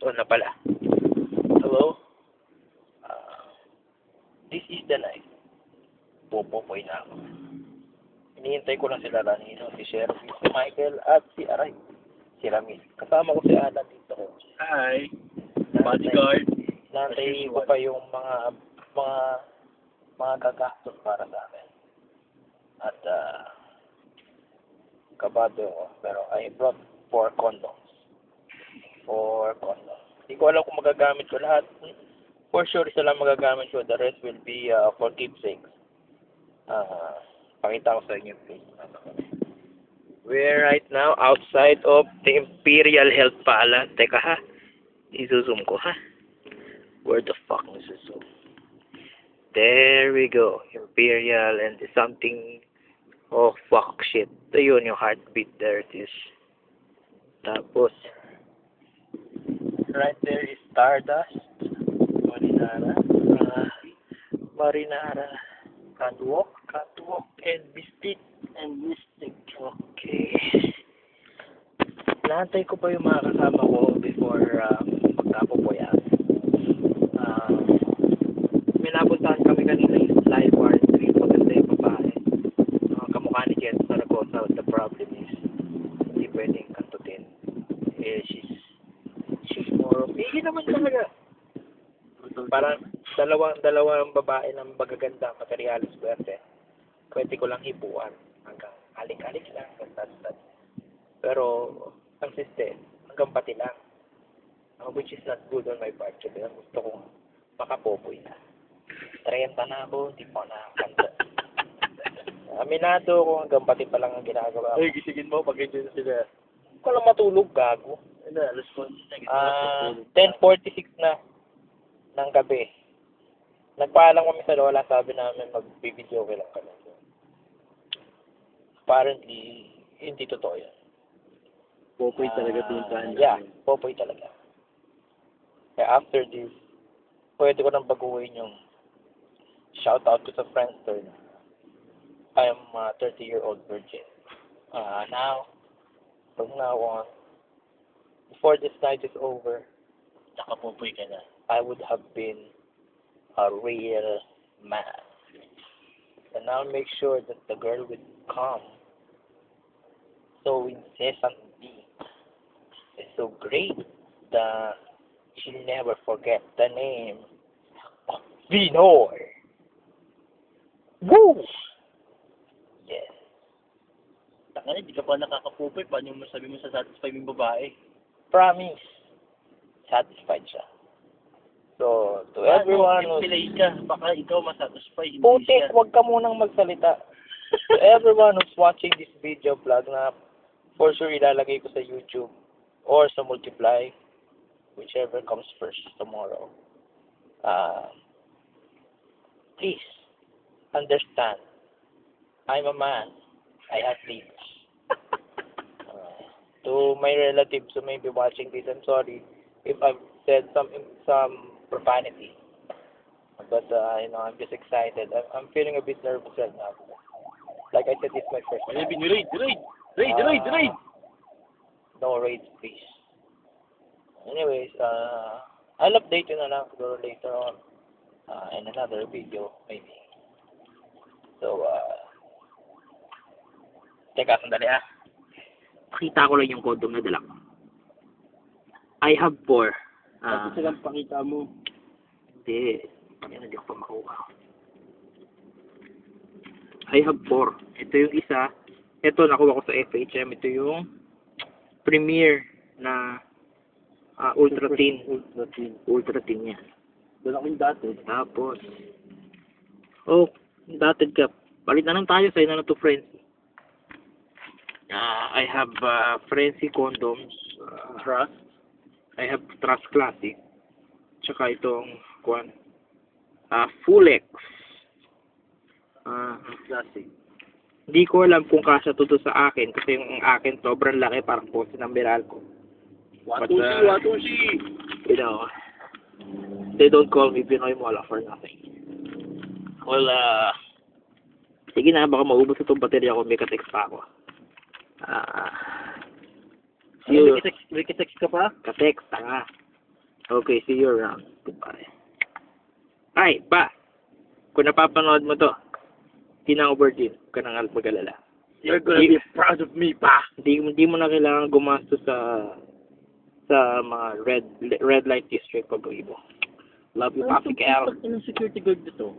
On na pala. Hello? This is the night. Pupopoy na ako. Hinihintay ko lang sila Ranino, si Sherry, si Michael, at si Aray. Si Ramil. Kasama ko si Alan dito ko. Hi. Bodyguard. Nantay ko pa yung mga gagastos para sa akin. At kabado ako. Pero I brought 4 condoms. 4 condoms. Hindi ko alam kung magagamit ko lahat. For sure, isa lang magagamit ko. The rest will be for keepsakes. Pakita ko sa inyo, please. We're right now outside of the Imperial Health Palace. Teka ha. I-zoom ko ha. Where the fuck is the zoom? There we go. Imperial and something. Oh fuck shit. Ito yun yung heartbeat. There it is. Tapos right there is Stardust. Marinara. Marinara. Catwalk and Mystic. Okay. Naantay ko pa yung mga kasama ko before magkapopoyan. May napuntahan kami kanina yung live warranty. Maganda yung babae. Kamukha ni Jen Zaragoza. The problem is, hindi pwedeng kantutin. She's more of, hindi naman talaga. Parang dalawang babae ng magaganda, materialis swerte. Pwede ko lang hipuan. Hanggang alik-alik lang. Pero, ang system, hanggang pati lang. Which is not good on my part. Kasi gusto kong makapopoy na. 30 na ako, hindi pa nakakanta. Aminado ko, hanggang pati pa lang ang ginagawa ko. Ay, gisingin mo pag hindi na sila. Hindi ko lang matulog, gago. Ano, alas 11 na. 10:46 na ng gabi. Nagpaalam kami sa lola, sabi namin mag-video lang kami. Apparently, hindi totoo yan. Popoy talaga pinuntahan. Yeah, popoy talaga. Kaya after this, pwede ko nang baguhin yung shoutout ko sa Friendster. I am a 30-year-old virgin. Now, from now on, before this night is over, Nakapopoy ka na. I would have been a real man. And I'll make sure that the girl would come so incessantly, is so great that she'll never forget the name of Vinoy. Woo! Yes. Taka na, di ka pa nakakapopoy. Paano mo sabi mo sa satisfy mo yung babae? Promise. Satisfied siya. So, to everyone who's... Pilay ka. Baka ikaw masatisfy. Hindi Putik, siya. wag ka munang magsalita. To everyone who's watching this video vlog na for sure ilalagay ko sa YouTube or sa Multiply, whichever comes first tomorrow. Please, understand. I'm a man. I have lips. To my relatives who may be watching this, I'm sorry if I've said some profanity. But, I'm just excited. I'm feeling a bit nervous right now. Like I said, it's my first time. Raid! No raids, please. Anyways, I'll update you na lang siguro later on in another video, maybe. So, teka, sandali Pakita ko lang yung condom na dala ko. I have 4. Kasi silang pakita mo. Hindi ako pa makuha. I have 4. Ito yung isa. Ito, nakuha ko sa FHM. Ito yung Premier na Ultra Thin. Ultra Thin niya. Doon ako yung dati. Tapos, dated ka. Palit na lang tayo. Sa'yo na lang to friends. I have Frenzy condoms. Trust. I have Trust Classic. Tsaka itong Fulex. Classic. Hindi ko alam kung kasya to sa akin kasi yung akin sobrang laki, parang pose ng Meralco. Watushi! You know, they don't call me Pinoy Mola for nothing. Well, sige na, baka maubos itong baterya ko, may ka-text pa ako. May ka-text ka pa? Ka-text, tanga. Okay, see you around. Goodbye. Ay, pa! Kung napapanood mo to, hindi na overdeal. Huwag ka nang mag-alala. You're gonna be proud of me, pa! Hindi mo na kailangan gumastos sa mga red light district pag-ibo. Love you, Papi Cal. Ang security guard dito.